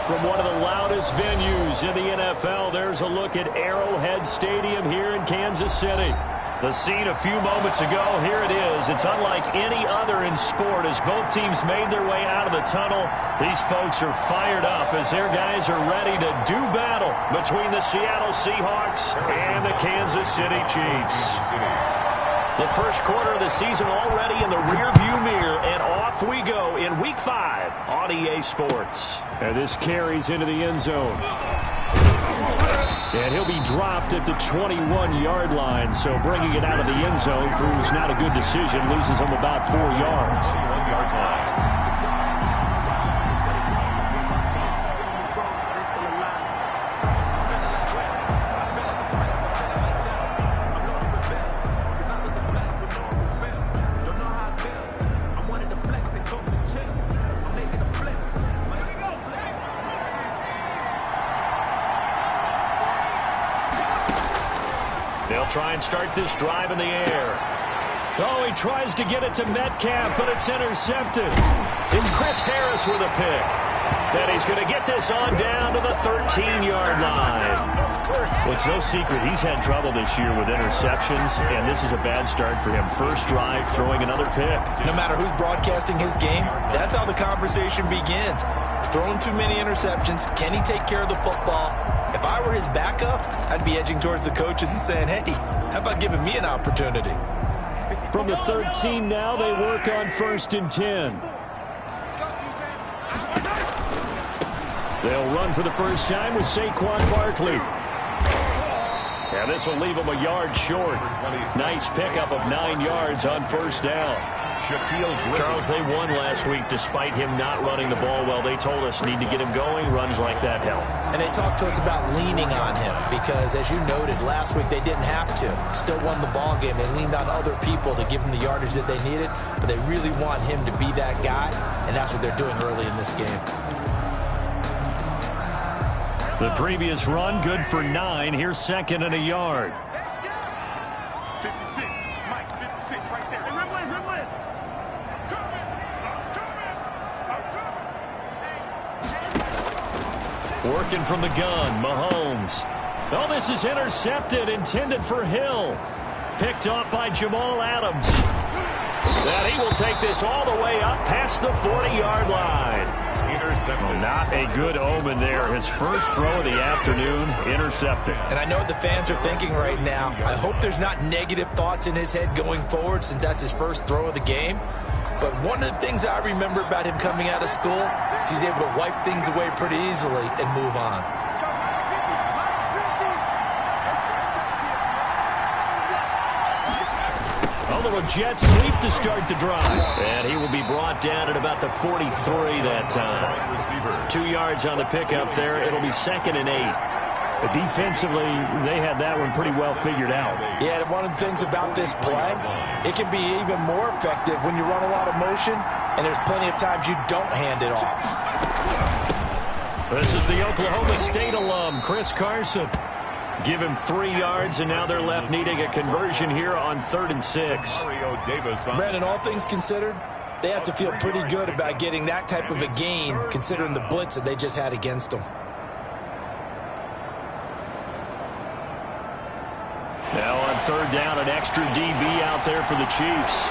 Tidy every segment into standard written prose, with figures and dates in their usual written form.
From one of the loudest venues in the NFL, there's a look at Arrowhead Stadium here in Kansas City. The scene a few moments ago, here it is. It's unlike any other in sport as both teams made their way out of the tunnel. These folks are fired up as their guys are ready to do battle between the Seattle Seahawks and the Kansas City Chiefs. The first quarter of the season already in the rearview mirror, and off we go in Week 5 on EA Sports. And this carries into the end zone. And he'll be dropped at the 21-yard line, so bringing it out of the end zone proves not a good decision. Loses him about 4 yards. 21-yard line. They'll try and start this drive in the air. Oh, he tries to get it to Metcalf, but it's intercepted. It's Chris Harris with a pick. And he's going to get this on down to the 13-yard line. Well, it's no secret he's had trouble this year with interceptions, and this is a bad start for him. First drive, throwing another pick. No matter who's broadcasting his game, that's how the conversation begins. Throwing too many interceptions, can he take care of the football? If I were his backup, I'd be edging towards the coaches and saying, hey, how about giving me an opportunity? From the 13 now, they work on 1st and 10. They'll run for the first time with Saquon Barkley. And this will leave him a yard short. Nice pickup of 9 yards on first down. Charles, they won last week despite him not running the ball well. They told us need to get him going. Runs like that help. And they talked to us about leaning on him because, as you noted, last week they didn't have to. Still won the ball game. They leaned on other people to give them the yardage that they needed, but they really want him to be that guy, and that's what they're doing early in this game. The previous run, good for 9. Here's 2nd and a yard. 56, Mike, 56 right there. Hey, Rimlin. Working from the gun, Mahomes. Oh, this is intercepted, intended for Hill. Picked off by Jamal Adams. And he will take this all the way up past the 40-yard line. Not a good omen there. His first throw of the afternoon, intercepted. And I know what the fans are thinking right now. I hope there's not negative thoughts in his head going forward since that's his first throw of the game. But one of the things I remember about him coming out of school is he's able to wipe things away pretty easily and move on. A little jet sweep to start the drive. And he will be brought down at about the 43 that time. 2 yards on the pickup there. It'll be 2nd and 8. Defensively, they had that one pretty well figured out. Yeah, and one of the things about this play, it can be even more effective when you run a lot of motion, and there's plenty of times you don't hand it off. This is the Oklahoma State alum, Chris Carson. Give him 3 yards, and now they're left needing a conversion here on 3rd and 6. Brandon, all things considered, they have to feel pretty good about getting that type of a gain, considering the blitz that they just had against them. Now on 3rd down, an extra DB out there for the Chiefs.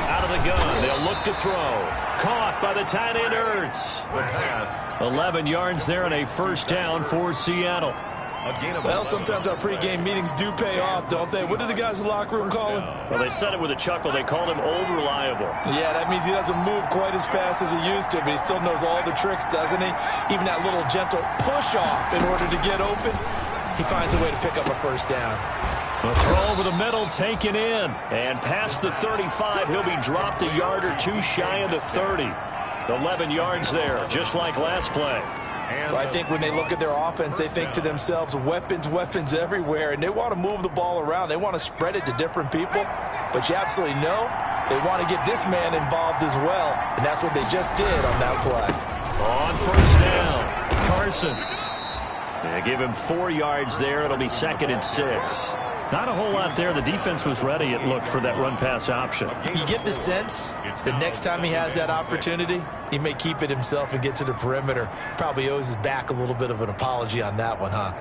Out of the gun, they'll look to throw. Caught by the tight end Ertz. 11 yards there and a first down for Seattle. Well, sometimes our pregame meetings do pay off, don't they? What do the guys in the locker room call him? Well, they said it with a chuckle. They called him old reliable. Yeah, that means he doesn't move quite as fast as he used to, but he still knows all the tricks, doesn't he? Even that little gentle push-off in order to get open, he finds a way to pick up a first down. A throw over the middle, taken in. And past the 35, he'll be dropped a yard or two shy of the 30. 11 yards there, just like last play. Well, I think when they look at their offense, they think to themselves, weapons everywhere, and they want to move the ball around. They want to spread it to different people, but you absolutely know they want to get this man involved as well, and that's what they just did on that play. On first down, Carson. They give him 4 yards there. It'll be 2nd and 6. Not a whole lot there. The defense was ready, it looked, for that run-pass option. You get the sense that next time he has that opportunity, he may keep it himself and get to the perimeter. Probably owes his back a little bit of an apology on that one, huh?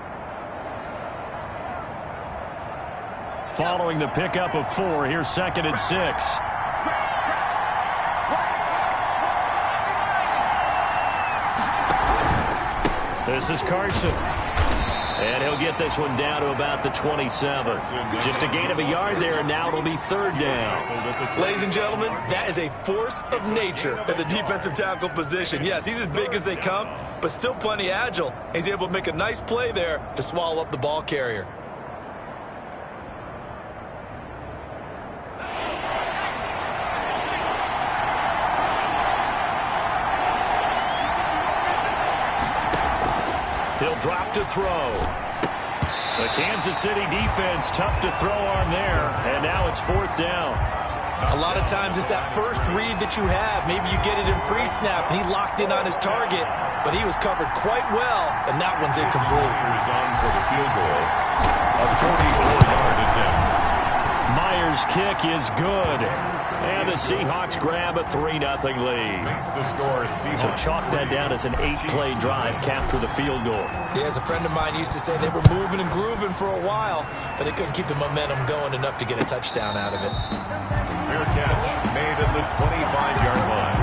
Following the pickup of 4, here's 2nd and 6. This is Carson. And he'll get this one down to about the 27. Just a gain of a yard there, and now it'll be 3rd down. Ladies and gentlemen, that is a force of nature at the defensive tackle position. Yes, he's as big as they come, but still plenty agile. He's able to make a nice play there to swallow up the ball carrier. He'll drop to throw. The Kansas City defense, tough to throw on there, and now it's 4th down. A lot of times it's that first read that you have. Maybe you get it in pre-snap, and he locked in on his target, but he was covered quite well, and that one's incomplete. Is on for the field goal. A 44-yard attempt. Myers' kick is good. And the Seahawks grab a 3-0 lead. Makes the score So chalk that down as an 8-play drive, capture the field goal. Yeah, as a friend of mine used to say, they were moving and grooving for a while, but they couldn't keep the momentum going enough to get a touchdown out of it. Fair catch made at the 25-yard line.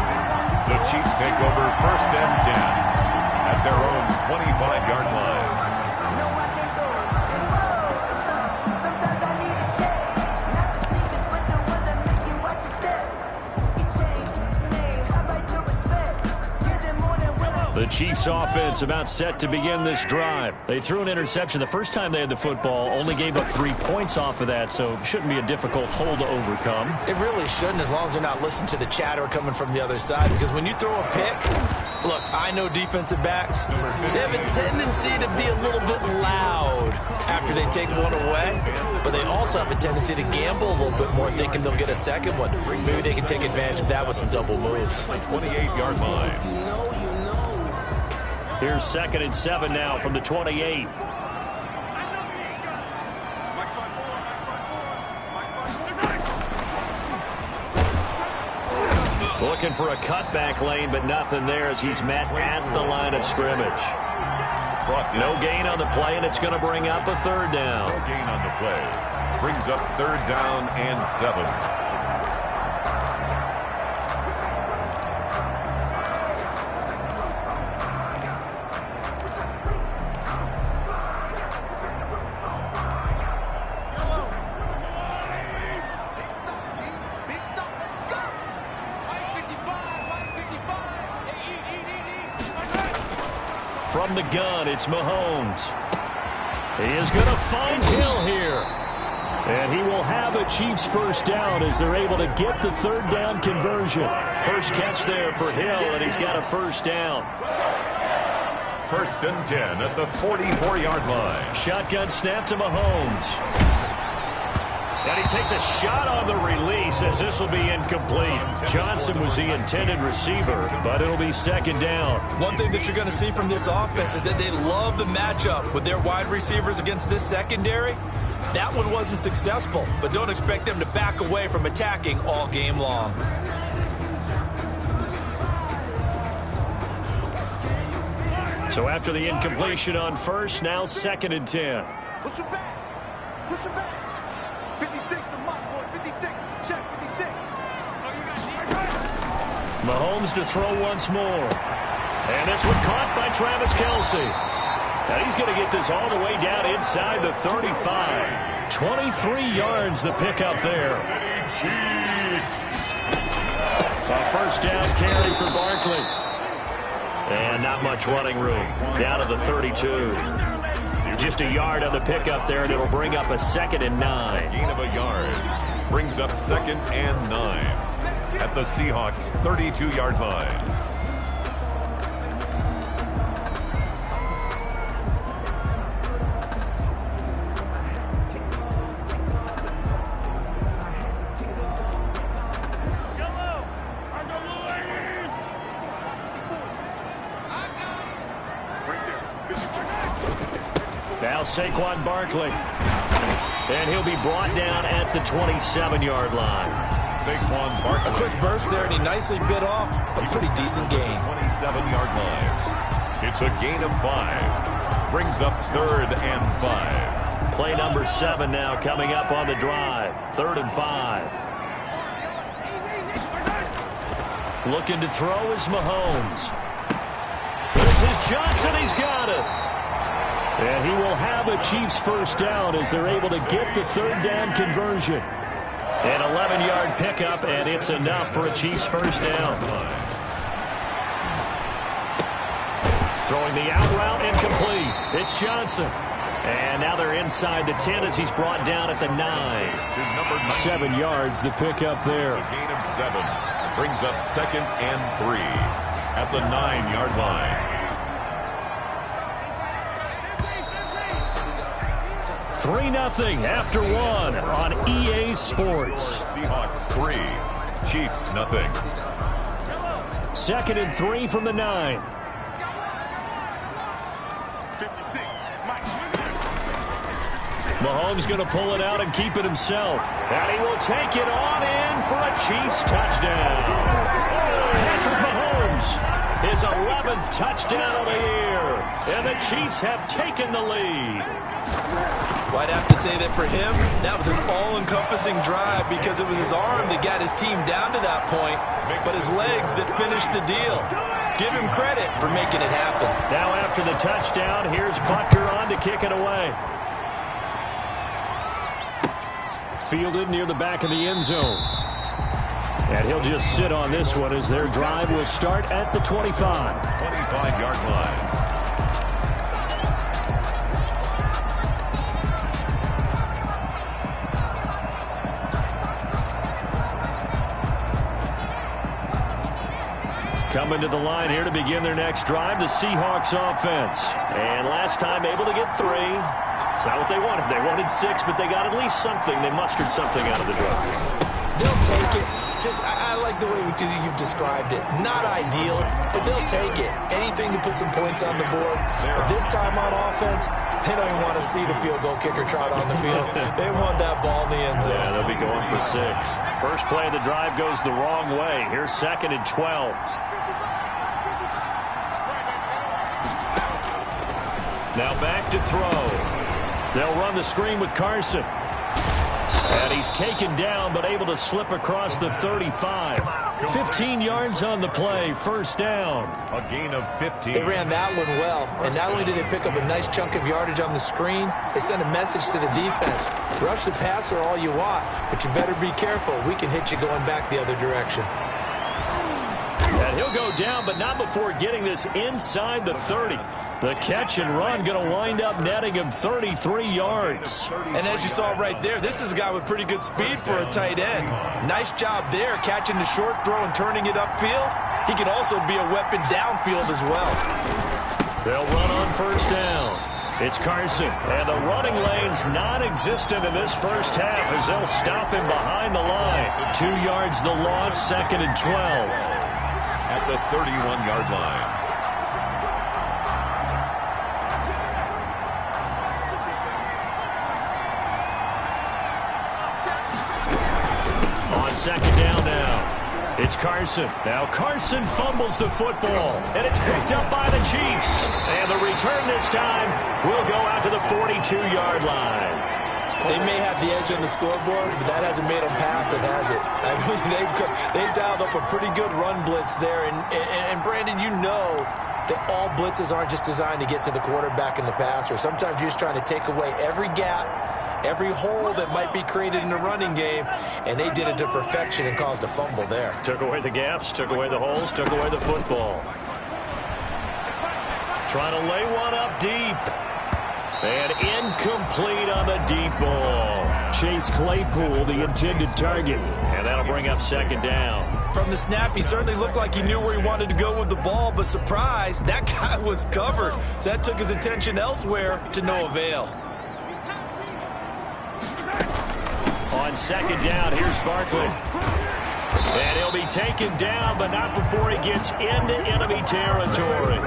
The Chiefs take over 1st and 10 at their own 25-yard line. The Chiefs offense about set to begin this drive. They threw an interception the first time they had the football, only gave up 3 points off of that, so shouldn't be a difficult hole to overcome. It really shouldn't, as long as they're not listening to the chatter coming from the other side, because when you throw a pick, look, I know defensive backs, they have a tendency to be a little bit loud after they take one away, but they also have a tendency to gamble a little bit more, thinking they'll get a second one. Maybe they can take advantage of that with some double moves. 28-yard line. Here's 2nd and 7 now from the 28. Looking for a cutback lane, but nothing there as he's met at the line of scrimmage. No gain on the play, and it's going to bring up a 3rd down. No gain on the play. Brings up 3rd down and 7. From the gun, it's Mahomes. He is going to find Hill here. And he will have a Chiefs 1st down as they're able to get the 3rd down conversion. First catch there for Hill, and he's got a 1st down. 1st and 10 at the 44-yard line. Shotgun snap to Mahomes. And he takes a shot on the release as this will be incomplete. Johnson was the intended receiver, but it'll be 2nd down. One thing that you're going to see from this offense is that they love the matchup with their wide receivers against this secondary. That one wasn't successful, but don't expect them to back away from attacking all game long. So after the incompletion on 1st, now 2nd and 10. Push him back. Push him back. 56, the mark, boys. 56. Check 56. Mahomes to throw once more. And this one caught by Travis Kelce. And he's going to get this all the way down inside the 35. 23 yards the pickup there. A 1st down carry for Barkley. And not much running room. Down to the 32. Just a yard on the pickup there, and it'll bring up a 2nd and 9. Gain of a yard. Brings up 2nd and 9 at the Seahawks' 32-yard line. Now Saquon Barkley. And he'll be brought down at the 27-yard line. Saquon Barkley. A quick burst there, and he nicely bit off a pretty decent gain. 27-yard line. It's a gain of 5. Brings up 3rd and 5. Play number 7 now coming up on the drive. 3rd and 5. Looking to throw is Mahomes. This is Johnson. He's got it. And he will have a Chiefs first down as they're able to get the 3rd down conversion. An 11-yard pickup, and it's enough for a Chiefs first down. Throwing the out route incomplete. It's Johnson. And now they're inside the 10 as he's brought down at the 9. 7 yards, the pickup there. It's a gain of 7. Brings up 2nd and 3 at the 9-yard line. 3-0 after 1 on EA Sports. Seahawks 3, Chiefs 0. 2nd and 3 from the 9. 56. Mahomes going to pull it out and keep it himself. And he will take it on in for a Chiefs touchdown. Patrick Mahomes, his 11th touchdown of the year. And the Chiefs have taken the lead. Well, I'd have to say that for him, that was an all-encompassing drive because it was his arm that got his team down to that point, but his legs that finished the deal. Give him credit for making it happen. Now after the touchdown, here's Butker on to kick it away. Fielded near the back of the end zone. And he'll just sit on this one as their drive will start at the 25. 25-yard line. Coming to the line here to begin their next drive, the Seahawks offense. And last time able to get 3. It's not what they wanted. They wanted 6, but they got at least something. They mustered something out of the drive. They'll take it. I like the way you've described it. Not ideal, but they'll take it. Anything to put some points on the board. But this time on offense, they don't even want to see the field goal kicker trot on the field. They want that ball in the end zone. Yeah, they'll be going for 6. First play of the drive goes the wrong way. Here's 2nd and 12. Now back to throw. They'll run the screen with Carson. And he's taken down, but able to slip across the 35. 15 yards on the play, first down. A gain of 15. They ran that one well, and not only did they pick up a nice chunk of yardage on the screen, they sent a message to the defense. Rush the passer all you want, but you better be careful. We can hit you going back the other direction. And he'll go down, but not before getting this inside the 30. The catch and run going to wind up netting him 33 yards. And as you saw right there, this is a guy with pretty good speed for a tight end. Nice job there, catching the short throw and turning it upfield. He can also be a weapon downfield as well. They'll run on first down. It's Carson, and the running lane's non-existent in this first half as they'll stop him behind the line. 2 yards the loss, 2nd and 12. At the 31-yard line. On 2nd down now. It's Carson. Now Carson fumbles the football, and it's picked up by the Chiefs. And the return this time will go out to the 42-yard line. They may have the edge on the scoreboard, but that hasn't made them pass it, has it? I mean, they've dialed up a pretty good run blitz there. And Brandon, you know that all blitzes aren't just designed to get to the quarterback in the passer. Sometimes you're just trying to take away every gap, every hole that might be created in the running game, and they did it to perfection and caused a fumble there. Took away the gaps, took away the holes, took away the football. Trying to lay one up deep. And incomplete on the deep ball. Chase Claypool, the intended target. And that'll bring up 2nd down. From the snap, he certainly looked like he knew where he wanted to go with the ball, but surprise, that guy was covered. So that took his attention elsewhere to no avail. On 2nd down, here's Barkley. And he'll be taken down, but not before he gets into enemy territory.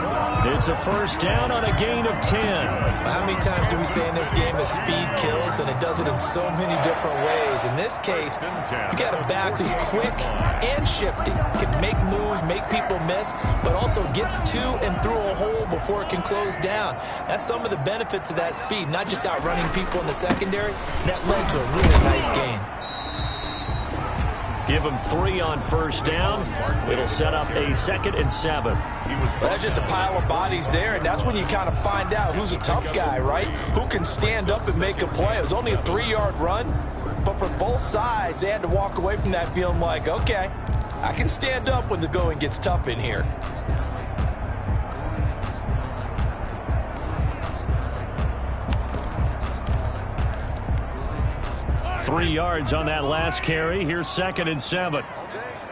It's a first down on a gain of 10. How many times do we say in this game that speed kills, and it does it in so many different ways? In this case, you got a back who's quick and shifty, can make moves, make people miss, but also gets to and through a hole before it can close down. That's some of the benefits of that speed, not just outrunning people in the secondary. That led to a really nice gain. Give him 3 on first down. It'll set up a 2nd and 7. That's just a pile of bodies there, and that's when you kind of find out who's a tough guy, right? Who can stand up and make a play. It was only a 3-yard run, but for both sides, they had to walk away from that feeling like, okay, I can stand up when the going gets tough in here. Three yards on that last carry. Here's 2nd and 7. Okay,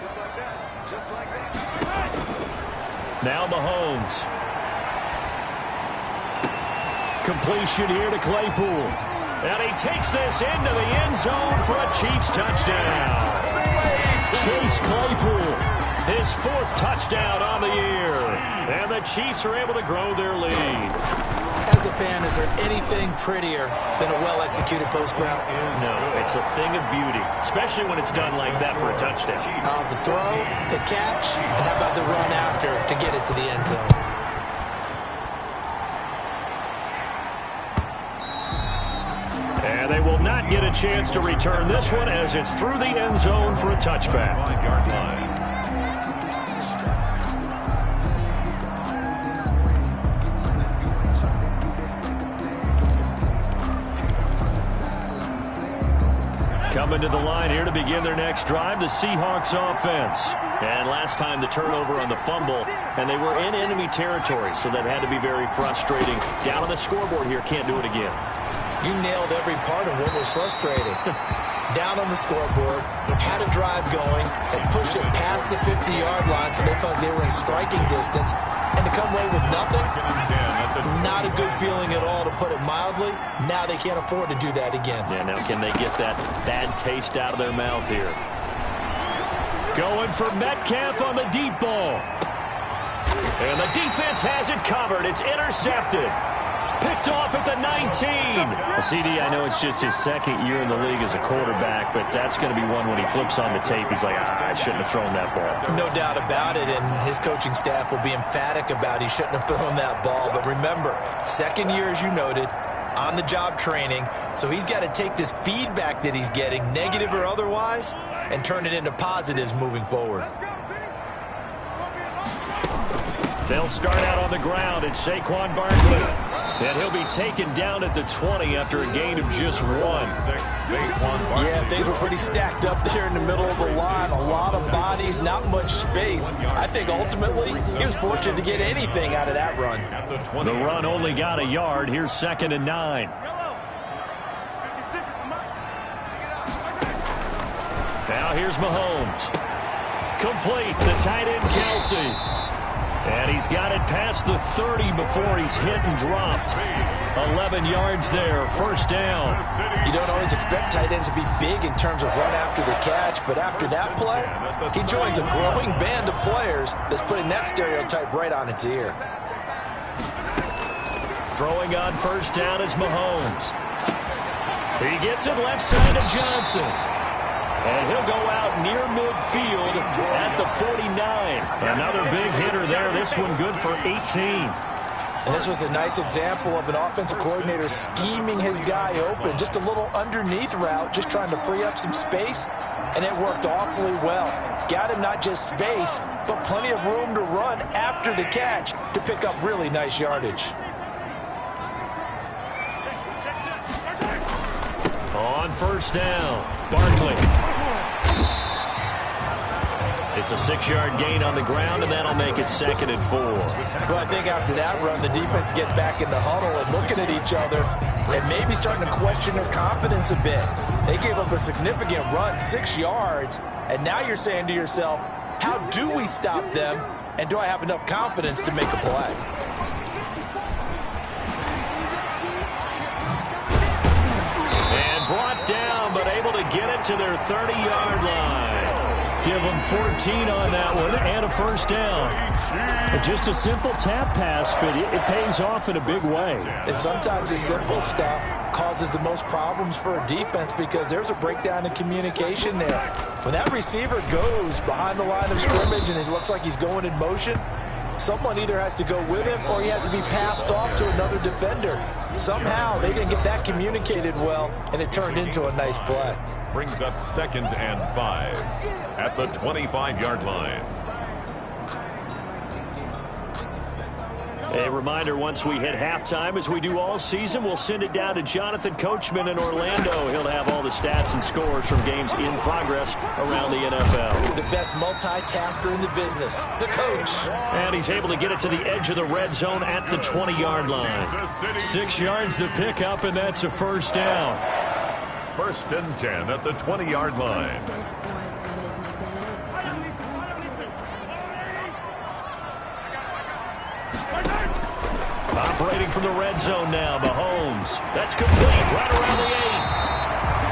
just like that. Just like that. Now Mahomes. Completion here to Claypool. And he takes this into the end zone for a Chiefs touchdown. Chase Claypool, his 4th touchdown on the year. And the Chiefs are able to grow their lead. As a fan, is there anything prettier than a well-executed post route? No, it's a thing of beauty, especially when it's done like that for a touchdown. The throw, the catch, and how about the run after to get it to the end zone? And they will not get a chance to return this one as it's through the end zone for a touchback. 5-yard line. Coming to the line here to begin their next drive, the Seahawks offense. And last time the turnover on the fumble, and they were in enemy territory, so that had to be very frustrating. Down on the scoreboard here, can't do it again. You nailed every part of what was frustrating. Down on the scoreboard, had a drive going, and pushed it past the 50-yard line so they felt they were in striking distance, and to come away with nothing, not a good feeling at all, to put it mildly. Now they can't afford to do that again. Yeah, now can they get that bad taste out of their mouth here? Going for Metcalf on the deep ball. And the defense has it covered. It's intercepted. Picked off at the 19. Well, CD, I know it's just his 2nd year in the league as a quarterback, but that's going to be one when he flips on the tape. He's like, I shouldn't have thrown that ball. No doubt about it, and his coaching staff will be emphatic about he shouldn't have thrown that ball. But remember, 2nd year, as you noted, on-the-job training, so he's got to take this feedback that he's getting, negative or otherwise, and turn it into positives moving forward. They'll start out on the ground. It's Saquon Barkley. And he'll be taken down at the 20 after a gain of just 1. Yeah, things were pretty stacked up there in the middle of the line. A lot of bodies, not much space. I think ultimately he was fortunate to get anything out of that run. The run only got a yard. Here's 2nd and 9. Now here's Mahomes. Complete, the tight end Kelsey. And he's got it past the 30 before he's hit and dropped. 11 yards there, first down. You don't always expect tight ends to be big in terms of run after the catch, but after that play, he joins a growing band of players that's putting that stereotype right on its ear. Throwing on first down is Mahomes. He gets it left side to Johnson. And he'll go out near midfield at the 49. Another big hitter there. This one good for 18. And this was a nice example of an offensive coordinator scheming his guy open. Just a little underneath route, just trying to free up some space. And it worked awfully well. Got him not just space, but plenty of room to run after the catch to pick up really nice yardage. On first down, Barkley. It's a 6-yard gain on the ground, and that'll make it 2nd and 4. Well, I think after that run, the defense gets back in the huddle and looking at each other and maybe starting to question their confidence a bit. They gave up a significant run, 6 yards, and now you're saying to yourself, how do we stop them, and do I have enough confidence to make a play? And brought down, but able to get it to their 30-yard line. Give them 14 on that one and a first down. Just a simple tap pass, but it pays off in a big way. And sometimes the simple stuff causes the most problems for a defense because there's a breakdown in communication there. When that receiver goes behind the line of scrimmage and it looks like he's going in motion, someone either has to go with him or he has to be passed off to another defender. Somehow they didn't get that communicated well, and it turned into a nice play. Brings up 2nd and 5 at the 25-yard line. A reminder, once we hit halftime, as we do all season, we'll send it down to Jonathan Coachman in Orlando. He'll have all the stats and scores from games in progress around the NFL. The best multitasker in the business, the coach. And he's able to get it to the edge of the red zone at the 20-yard line. 6 yards the pickup, and that's a first down. 1st and 10 at the 20-yard line. Operating from the red zone now, Mahomes. That's complete, right around the 8.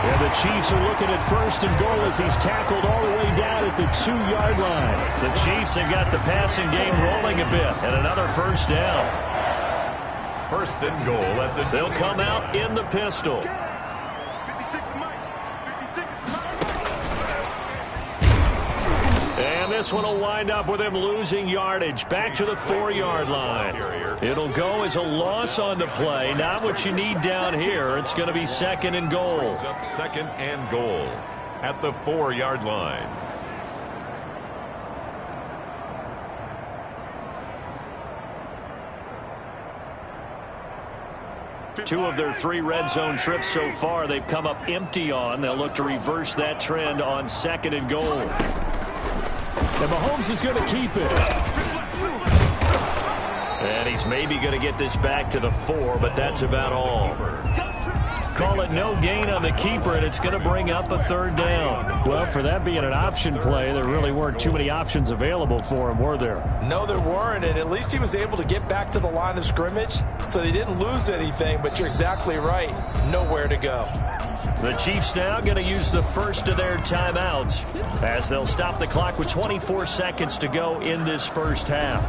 And the Chiefs are looking at 1st and goal as he's tackled all the way down at the 2-yard line. The Chiefs have got the passing game rolling a bit, and another first down. 1st and goal at the... They'll come out in the pistol. And this one will wind up with him losing yardage back to the 4-yard line. It'll go as a loss on the play. Not what you need down here. It's going to be 2nd and goal. Brings up 2nd and goal at the 4-yard line. Two of their 3 red zone trips so far they've come up empty on. They'll look to reverse that trend on 2nd and goal. And Mahomes is going to keep it. And he's maybe going to get this back to the 4, but that's about all. Call it no gain on the keeper, and it's going to bring up a 3rd down. Well, for that being an option play, there really weren't too many options available for him, were there? No, there weren't, and at least he was able to get back to the line of scrimmage, so they didn't lose anything, but you're exactly right. Nowhere to go. The Chiefs now going to use the first of their timeouts as they'll stop the clock with 24 seconds to go in this first half.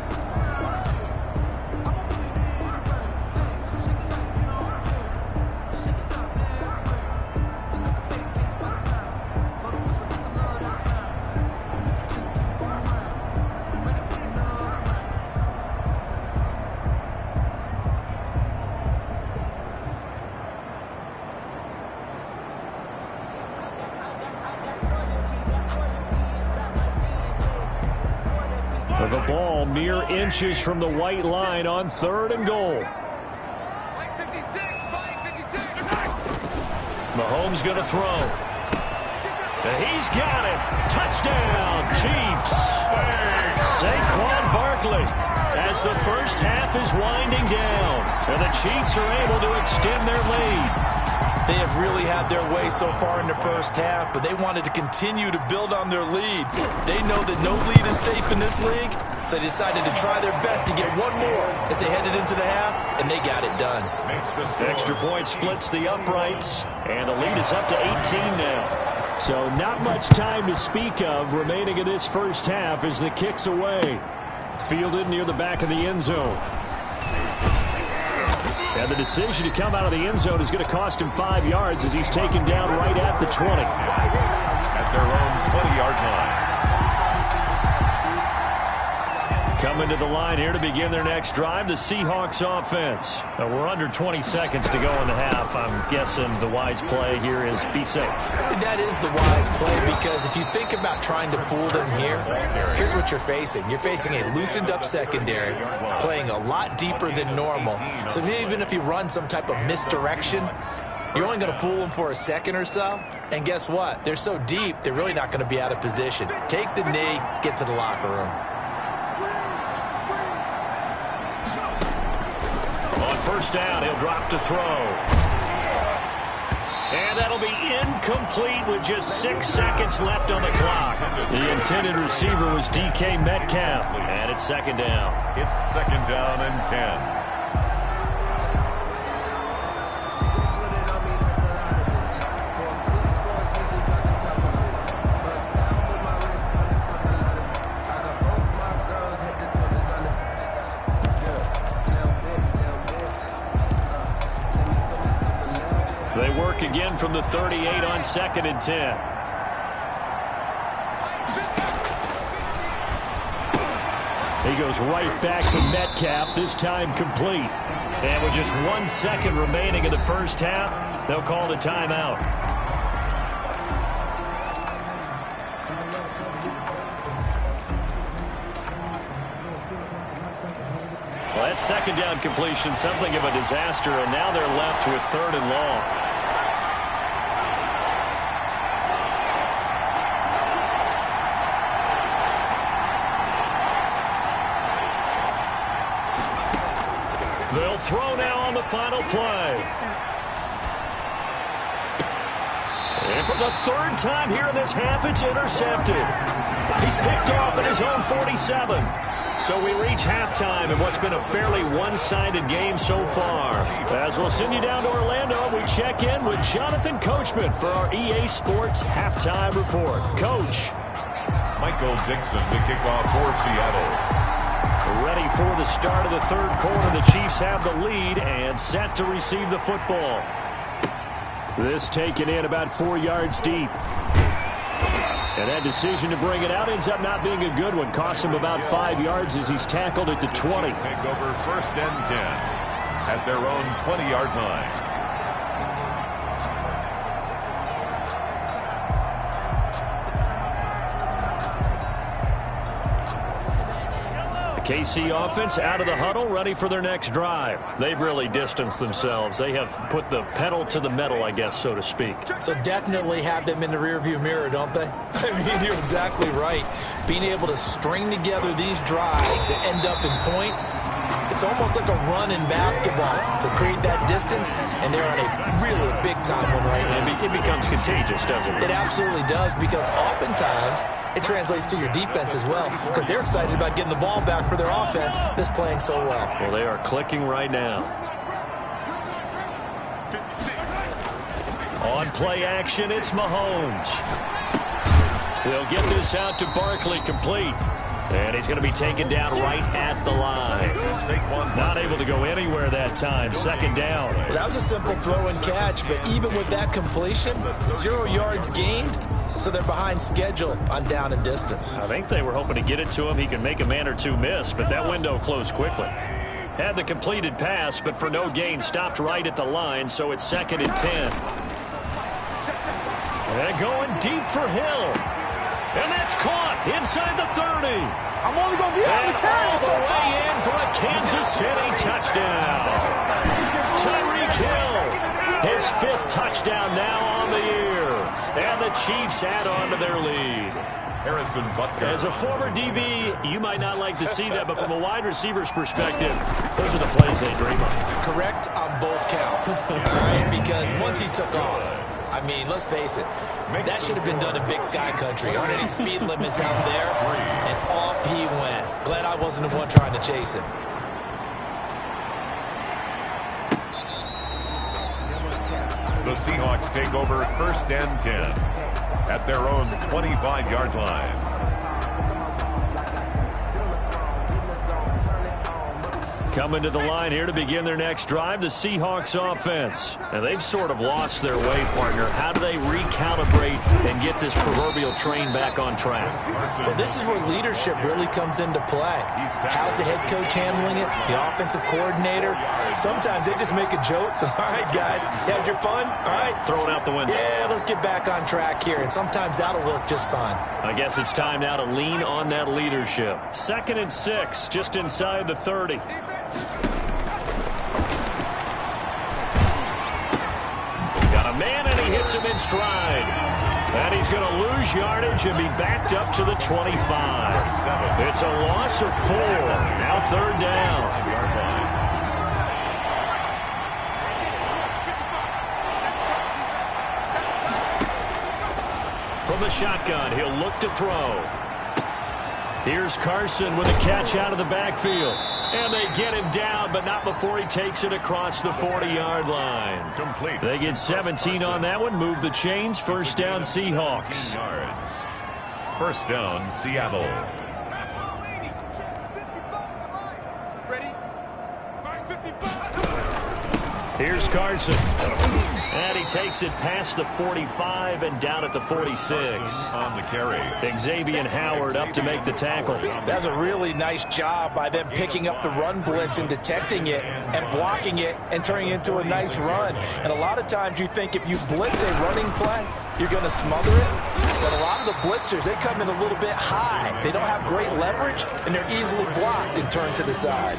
The ball mere inches from the white line on 3rd and goal. Mahomes going to throw. And he's got it. Touchdown, Chiefs. Saquon Barkley as the first half is winding down. And the Chiefs are able to extend their lead. They have really had their way so far in the first half, but they wanted to continue to build on their lead. They know that no lead is safe in this league, so they decided to try their best to get one more as they headed into the half, and they got it done. Extra point splits the uprights, and the lead is up to 18 now. So not much time to speak of remaining in this first half as the kick's away. Fielded near the back of the end zone. And the decision to come out of the end zone is going to cost him 5 yards as he's taken down right at the 20. At their own 20-yard line. Coming to the line here to begin their next drive, the Seahawks offense. We're under 20 seconds to go in the half. I'm guessing the wise play here is be safe. That is the wise play, because if you think about trying to fool them here, here's what you're facing. You're facing a loosened up secondary, playing a lot deeper than normal. So even if you run some type of misdirection, you're only going to fool them for a second or so. And guess what? They're so deep, they're really not going to be out of position. Take the knee, get to the locker room. On first down, he'll drop to throw. And that'll be incomplete with just 6 seconds left on the clock. The intended receiver was DK Metcalf. And it's 2nd down. It's 2nd down and 10. again from the 38 on 2nd and 10. He goes right back to Metcalf, this time complete. And with just 1 second remaining in the first half, they'll call the timeout. Well, that second down completion, something of a disaster, and now they're left with 3rd and long. They'll throw now on the final play. And for the 3rd time here in this half, it's intercepted. He's picked off at his own 47. So we reach halftime in what's been a fairly one-sided game so far. As we'll send you down to Orlando, we check in with Jonathan Coachman for our EA Sports Halftime Report. Coach. Michael Dixon to kick off for Seattle. Ready for the start of the 3rd quarter. The Chiefs have the lead and set to receive the football. This taken in about 4 yards deep. And that decision to bring it out ends up not being a good one. Cost him about 5 yards as he's tackled at the 20. Take over 1st and 10 at their own 20-yard line. KC offense out of the huddle, ready for their next drive. They've really distanced themselves. They have put the pedal to the metal, I guess, so to speak. So definitely have them in the rearview mirror, don't they? I mean, you're exactly right. Being able to string together these drives that end up in points, it's almost like a run in basketball to create that distance, and they're on a really big-time one right now. It becomes contagious, doesn't it? It absolutely does, because oftentimes it translates to your defense as well, because they're excited about getting the ball back for their offense that's playing so well. Well, they are clicking right now. On play action, it's Mahomes. They'll get this out to Barkley, complete. And he's going to be taken down right at the line. Not able to go anywhere that time. 2nd down. Well, that was a simple throw and catch, but even with that completion, 0 yards gained, so they're behind schedule on down and distance. I think they were hoping to get it to him. He can make a man or two miss, but that window closed quickly. Had the completed pass, but for no gain, stopped right at the line, so it's 2nd and 10. And going deep for Hill. And that's caught inside the 30. I'm only going to be able to carry all the way in for a Kansas City touchdown. Tyreek Hill, his 5th touchdown now on the year. And the Chiefs add on to their lead. Harrison Butker. As a former DB, you might not like to see that, but from a wide receiver's perspective, those are the plays they dream of. Correct on both counts. All right, because once he took off, I mean, let's face it, that should have been done in Big Sky Country. Aren't any speed limits out there? And off he went. Glad I wasn't the one trying to chase him. The Seahawks take over 1st and 10 at their own 25-yard line. Coming to the line here to begin their next drive, the Seahawks offense. And they've sort of lost their way, partner. How do they recalibrate and get this proverbial train back on track? Well, this is where leadership really comes into play. How's the head coach handling it? The offensive coordinator? Sometimes they just make a joke. All right, guys, you had your fun? All right. Throw it out the window. Yeah, let's get back on track here. And sometimes that'll work just fine. I guess it's time now to lean on that leadership. 2nd and 6, just inside the 30. Got a man, and he hits him in stride. And he's going to lose yardage and be backed up to the 25. It's a loss of 4. Now 3rd down. From the shotgun, he'll look to throw. Here's Carson with a catch out of the backfield. And they get him down, but not before he takes it across the 40-yard line. Complete. They get 17 on that one. Move the chains. 1st down, Seahawks. 1st down, Seattle. Ready? Here's Carson. And he takes it past the 45 and down at the 46. On the carry. Xavier Howard up to make the tackle. That's a really nice job by them picking up the run blitz and detecting it and blocking it and turning it into a nice run. And a lot of times you think if you blitz a running play, you're going to smother it. But a lot of the blitzers, they come in a little bit high. They don't have great leverage, and they're easily blocked and turned to the side.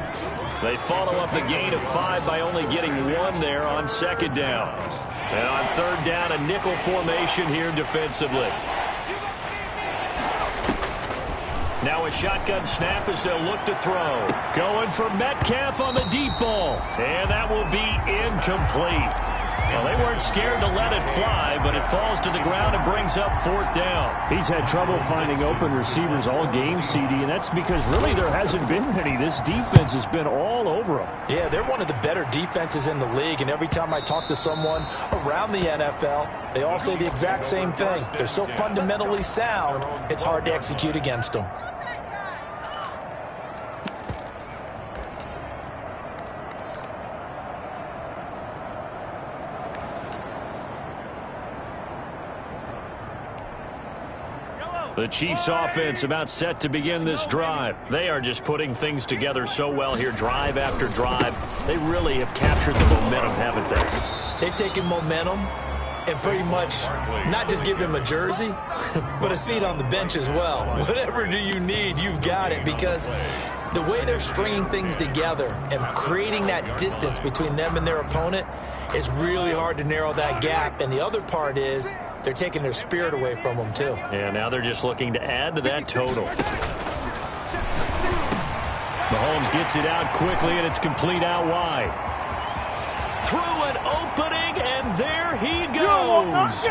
They follow up the gain of 5 by only getting 1 there on second down. And on third down, a nickel formation here defensively. Now a shotgun snap as they'll look to throw. Going for Metcalf on the deep ball. And that will be incomplete. Well, they weren't scared to let it fly, but it falls to the ground and brings up 4th down. He's had trouble finding open receivers all game, CD, and that's because really there hasn't been any. This defense has been all over him. Yeah, they're one of the better defenses in the league, and every time I talk to someone around the NFL, they all say the exact same thing. They're so fundamentally sound, it's hard to execute against them. The Chiefs offense about set to begin this drive. They are just putting things together so well here, drive after drive. They really have captured the momentum, haven't they? They've taken momentum and pretty much not just give them a jersey, but a seat on the bench as well. Whatever do you need, you've got it, because the way they're stringing things together and creating that distance between them and their opponent is really hard to narrow that gap. And the other part is they're taking their spirit away from them, too. Yeah, now they're just looking to add to that total. Mahomes gets it out quickly, and it's complete out wide. Through an opening, and there he goes.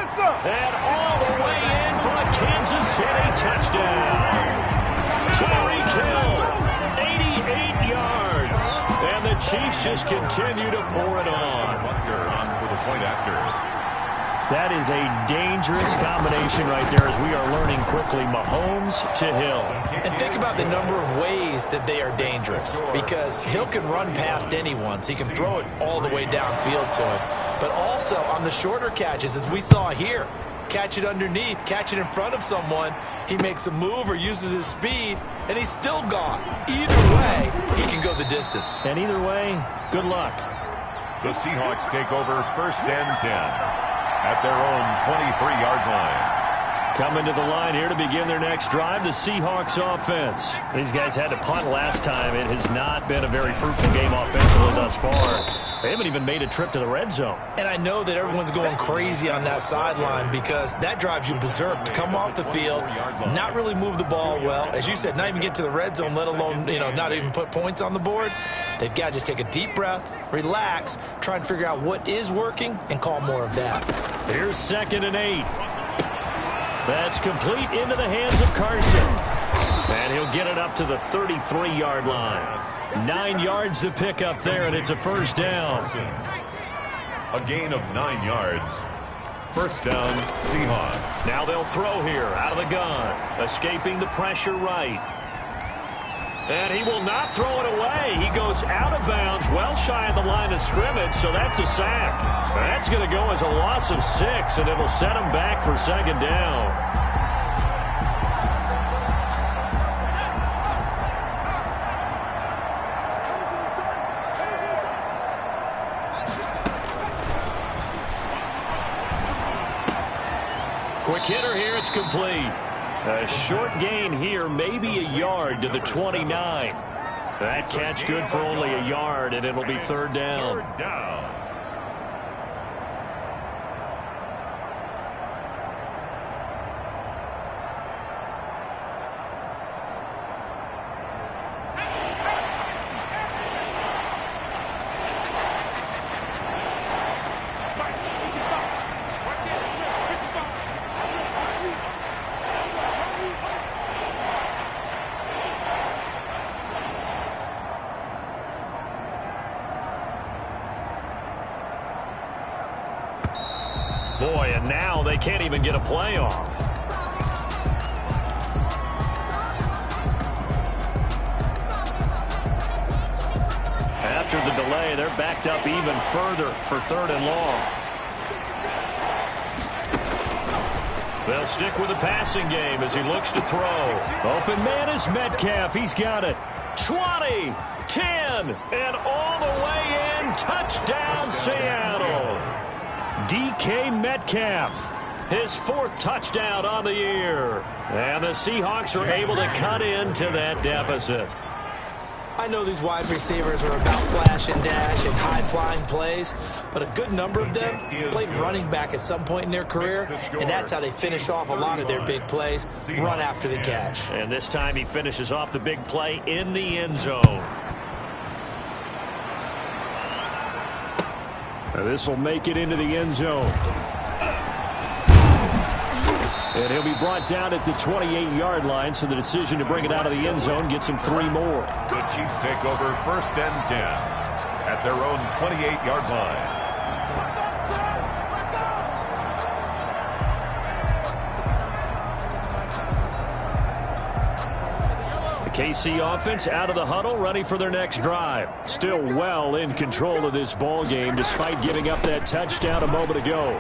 And all the way in for a Kansas City touchdown. Tyreek Hill, 88 yards. And the Chiefs just continue to pour it on. For the point after. That is a dangerous combination right there as we are learning quickly. Mahomes to Hill. And think about the number of ways that they are dangerous, because Hill can run past anyone, so he can throw it all the way downfield to him. But also on the shorter catches, as we saw here, catch it underneath, catch it in front of someone, he makes a move or uses his speed, and he's still gone. Either way, he can go the distance. And either way, good luck. The Seahawks take over 1st and 10. At their own 23-yard line. Coming to the line here to begin their next drive, the Seahawks offense. These guys had to punt last time. It has not been a very fruitful game offensively thus far. They haven't even made a trip to the red zone. And I know that everyone's going crazy on that sideline, because that drives you berserk to come off the field, not really move the ball well. As you said, not even get to the red zone, let alone, not even put points on the board. They've got to just take a deep breath, relax, try and figure out what is working, and call more of that. Here's 2nd and 8. That's complete into the hands of Carson. And he'll get it up to the 33-yard line. 9 yards to pick up there, and it's a 1st down. A gain of 9 yards. 1st down, Seahawks. Now they'll throw here out of the gun. Escaping the pressure right. And he will not throw it away. He goes out of bounds, well shy of the line of scrimmage, so that's a sack. That's going to go as a loss of 6, and it'll set him back for 2nd down. Quick hitter here, it's complete. A short gain here, maybe a yard to the 29. That catch good for only a yard, and it'll be 3rd down. 3rd down. Boy, and now they can't even get a playoff. after the delay. They're backed up even further for 3rd and long. They'll stick with the passing game as he looks to throw. Open man is Metcalf. He's got it. 20, 10, and all the way in. Touchdown, Seattle. DK Metcalf, his 4th touchdown on the year. And the Seahawks are able to cut into that deficit. I know these wide receivers are about flash and dash and high-flying plays, but a good number of them played running back at some point in their career, and that's how they finish off a lot of their big plays, run after the catch. And this time he finishes off the big play in the end zone. This will make it into the end zone. And he'll be brought down at the 28-yard line, so the decision to bring it out of the end zone gets him 3 more. The Chiefs take over 1st and 10 at their own 28-yard line. The KC offense out of the huddle, ready for their next drive. Still well in control of this ball game, despite giving up that touchdown a moment ago.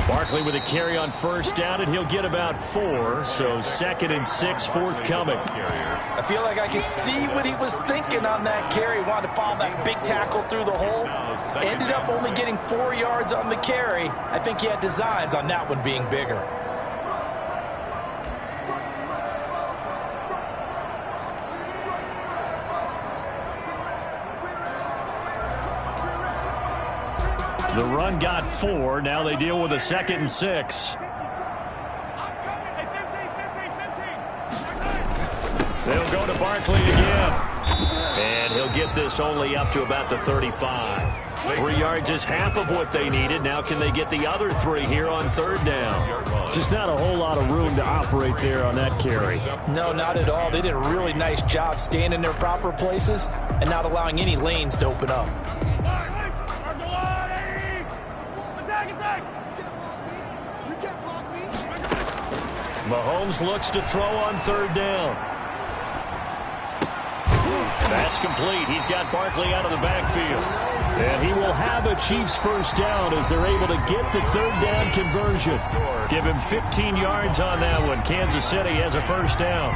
Barkley with a carry on 1st down, and he'll get about 4, so 2nd and 6 forthcoming. I feel like I can see what he was thinking on that carry. Wanted to follow that big tackle through the hole. Ended up only getting 4 yards on the carry. I think he had designs on that one being bigger. The run got 4. Now they deal with a 2nd and 6. They'll go to Barkley again. And he'll get this only up to about the 35. 3 yards is half of what they needed. Now can they get the other 3 here on 3rd down? Just not a whole lot of room to operate there on that carry. No, not at all. They did a really nice job staying in their proper places and not allowing any lanes to open up. Mahomes looks to throw on 3rd down. That's complete. He's got Barkley out of the backfield. And he will have a Chiefs 1st down as they're able to get the 3rd down conversion. Give him 15 yards on that one. Kansas City has a 1st down.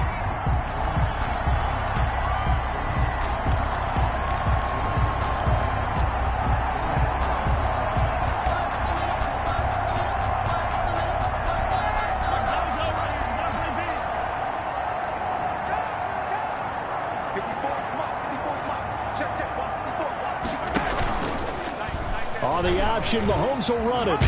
On the option, Mahomes will run it.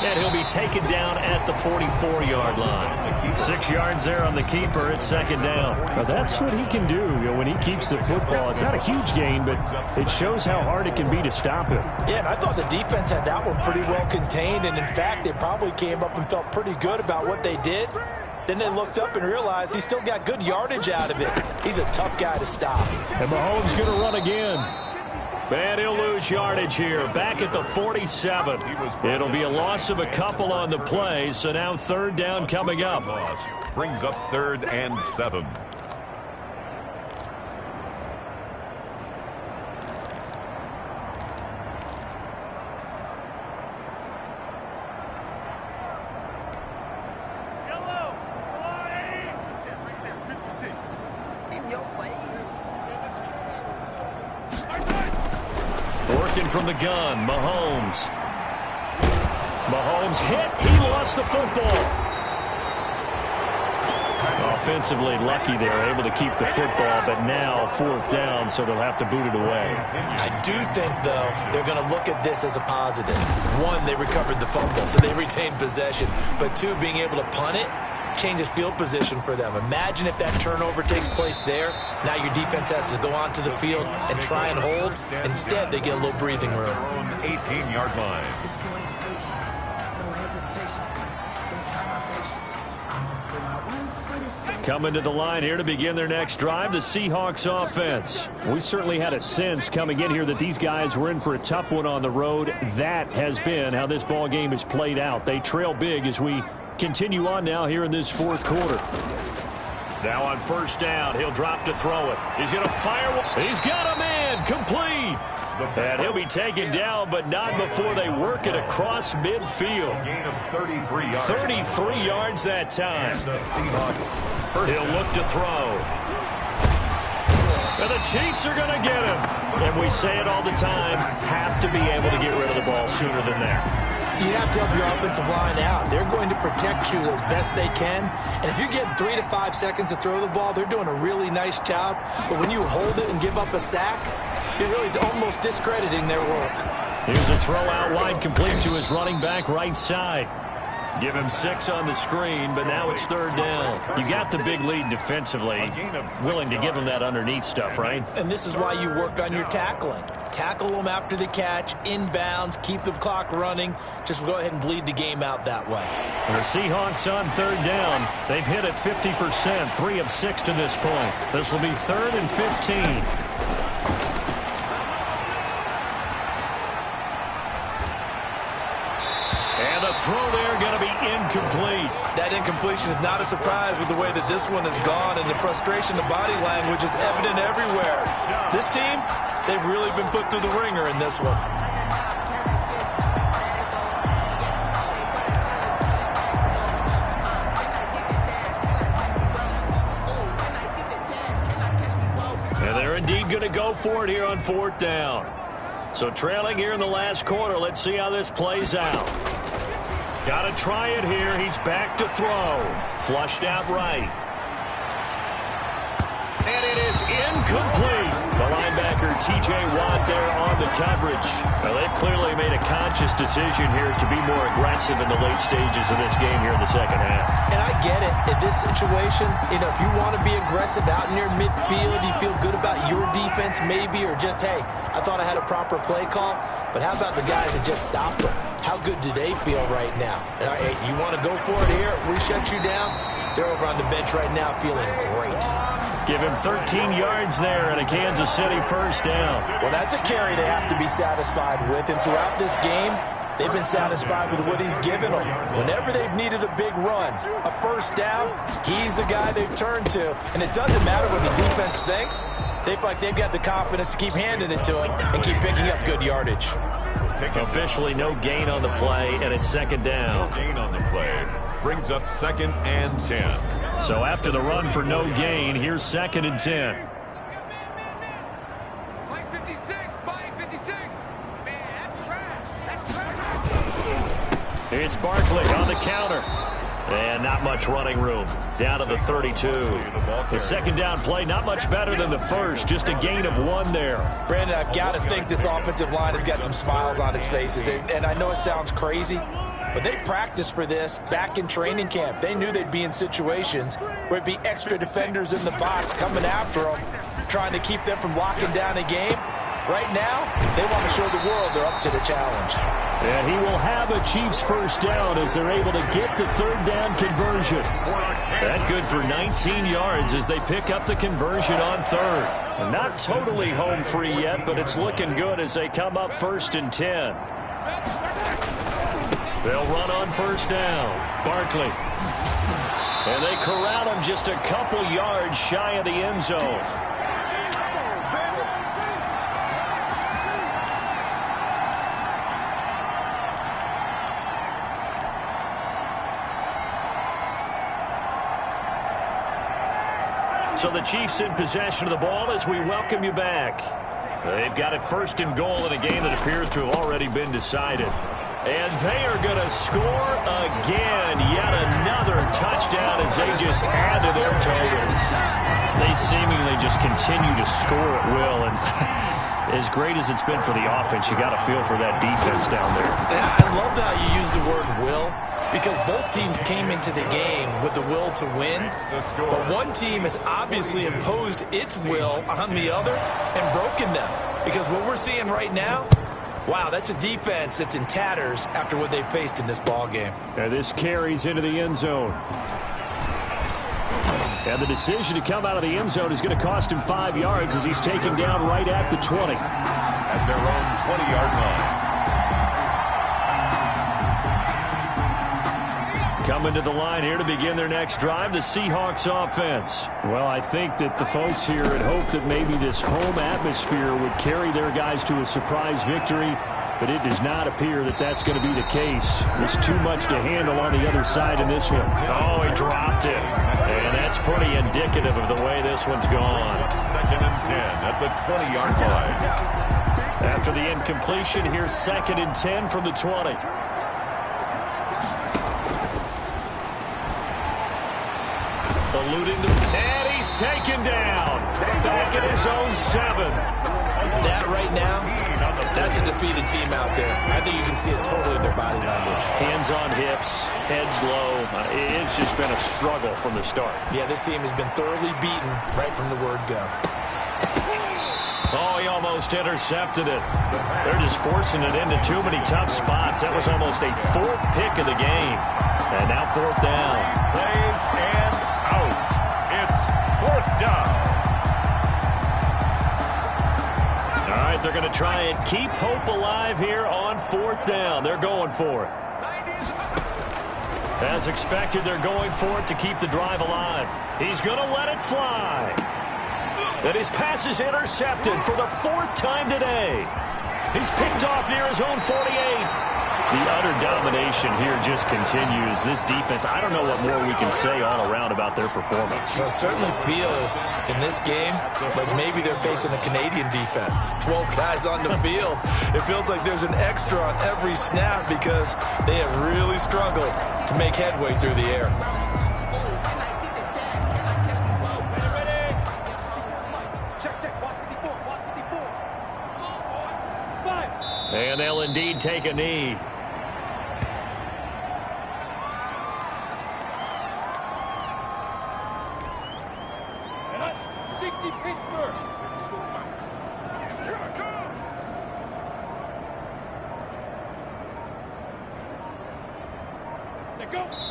And he'll be taken down at the 44-yard line. 6 yards there on the keeper at 2nd down. Now that's what he can do, when he keeps the football. It's not a huge gain, but it shows how hard it can be to stop him. Yeah, and I thought the defense had that one pretty well contained, and in fact, they probably came up and felt pretty good about what they did. Then they looked up and realized he still got good yardage out of it. He's a tough guy to stop. And Mahomes going to run again. And he'll lose yardage here, back at the 47. It'll be a loss of a couple on the play, so now 3rd down coming up. Brings up 3rd and 7. Working from the gun, Mahomes. Mahomes hit. He lost the football. Offensively lucky they're able to keep the football, but now 4th down, so they'll have to boot it away. I do think, though, they're going to look at this as a positive. 1, they recovered the fumble, so they retained possession. But 2, being able to punt it changes field position for them. Imagine if that turnover takes place there. Now your defense has to go onto the field and try and hold. Instead, they get a little breathing room. 18-yard line. Coming to the line here to begin their next drive, the Seahawks offense. We certainly had a sense coming in here that these guys were in for a tough one on the road. That has been how this ball game has played out. They trail big as we continue on now here in this 4th quarter. Now on first down, he'll drop to throw it. He's going to fire. He's got a man complete. And he'll be taken down, but not before they work it across midfield. Gain of 33 yards. 33 yards that time. And the Seahawks. He'll look to throw. And the Chiefs are going to get him. And we say it all the time, have to be able to get rid of the ball sooner than that. You have to help your offensive line out. They're going to protect you as best they can. And if you get 3 to 5 seconds to throw the ball, they're doing a really nice job. But when you hold it and give up a sack, you're really almost discrediting their work. Here's a throw out wide, complete to his running back right side. Give him 6 on the screen, but now it's third down. You got the big lead defensively. Willing to give him that underneath stuff, right? And this is why you work on your tackling. Tackle them after the catch, inbounds, keep the clock running. Just go ahead and bleed the game out that way. The Seahawks on third down. They've hit it 50%, 3 of 6 to this point. This will be 3rd and 15. Throw there going to be incomplete. That incompletion is not a surprise with the way that this one has gone, and the frustration, the body language is evident everywhere. This team, they've really been put through the ringer in this one. And they're indeed going to go for it here on 4th down. So trailing here in the last quarter, let's see how this plays out. Got to try it here. He's back to throw. Flushed out right. And it is incomplete. The linebacker, T.J. Watt, there on the coverage. Well, they've clearly made a conscious decision here to be more aggressive in the late stages of this game here in the second half. And I get it. In this situation, if you want to be aggressive out in your midfield, you feel good about your defense maybe, or just, hey, I thought I had a proper play call. But how about the guys that just stopped them? How good do they feel right now? Hey, you want to go for it here? We shut you down. They're over on the bench right now feeling great. Give him 13 yards there and a Kansas City first down. Well, that's a carry they have to be satisfied with. And throughout this game, they've been satisfied with what he's given them. Whenever they've needed a big run, a first down, he's the guy they've turned to. And it doesn't matter what the defense thinks. They feel like they've got the confidence to keep handing it to him and keep picking up good yardage. Officially no gain on the play, and it's second down. No gain on the play. Brings up 2nd and 10. So after the run for no gain, here's 2nd and 10. Mike 56, Mike 56. Man, that's trash. That's trash. It's Barkley on the counter. And not much running room. Down to the 32. The second down play, not much better than the first. Just a gain of 1 there. Brandon, I've got to think this offensive line has got some smiles on its faces. And I know it sounds crazy, but they practiced for this back in training camp. They knew they'd be in situations where it'd be extra defenders in the box coming after them, trying to keep them from locking down a game. Right now, they want to show the world they're up to the challenge. And he will have a Chiefs first down as they're able to get the third down conversion. That good for 19 yards as they pick up the conversion on third. And not totally home free yet, but it's looking good as they come up 1st and 10. They'll run on first down. Barkley. And they corral him just a couple yards shy of the end zone. So the Chiefs in possession of the ball as we welcome you back. They've got it 1st and goal in a game that appears to have already been decided. And they are going to score again. Yet another touchdown as they just add to their totals. They seemingly just continue to score at will. And as great as it's been for the offense, you got to feel for that defense down there. I love how you use the word will, because both teams came into the game with the will to win. But one team has obviously imposed its will on the other and broken them. Because what we're seeing right now, wow, that's a defense that's in tatters after what they faced in this ball game. And this carries into the end zone. And the decision to come out of the end zone is going to cost him 5 yards as he's taken down right at the 20. At their own 20-yard line. Coming to the line here to begin their next drive, the Seahawks offense. Well, I think that the folks here had hoped that maybe this home atmosphere would carry their guys to a surprise victory, but it does not appear that that's going to be the case. There's too much to handle on the other side in this one. Oh, he dropped it. And that's pretty indicative of the way this one's gone. 2nd and 10 at the 20-yard line. After the incompletion, here's 2nd and 10 from the 20. Eluding the... And he's taken down. Back at his own 7. That right now, that's a defeated team out there. I think you can see it totally in their body language. Hands on hips, heads low. It's just been a struggle from the start. Yeah, this team has been thoroughly beaten right from the word go. Oh, he almost intercepted it. They're just forcing it into too many tough spots. That was almost a 4th pick of the game. And now 4th down. Plays and out. It's 4th down. All right, they're going to try and keep hope alive here on 4th down. They're going for it. As expected, they're going for it to keep the drive alive. He's going to let it fly. And his pass is intercepted for the 4th time today. He's picked off near his own 48. The utter domination here just continues. This defense, I don't know what more we can say all around about their performance. Well, it certainly feels in this game like maybe they're facing a Canadian defense. 12 guys on the field. It feels like there's an extra on every snap because they have really struggled to make headway through the air. And they'll indeed take a knee.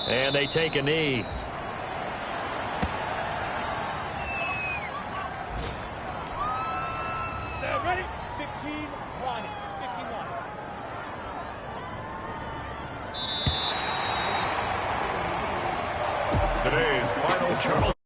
And they take a knee. Ready? 15 line. 15 line. Today's final. Charles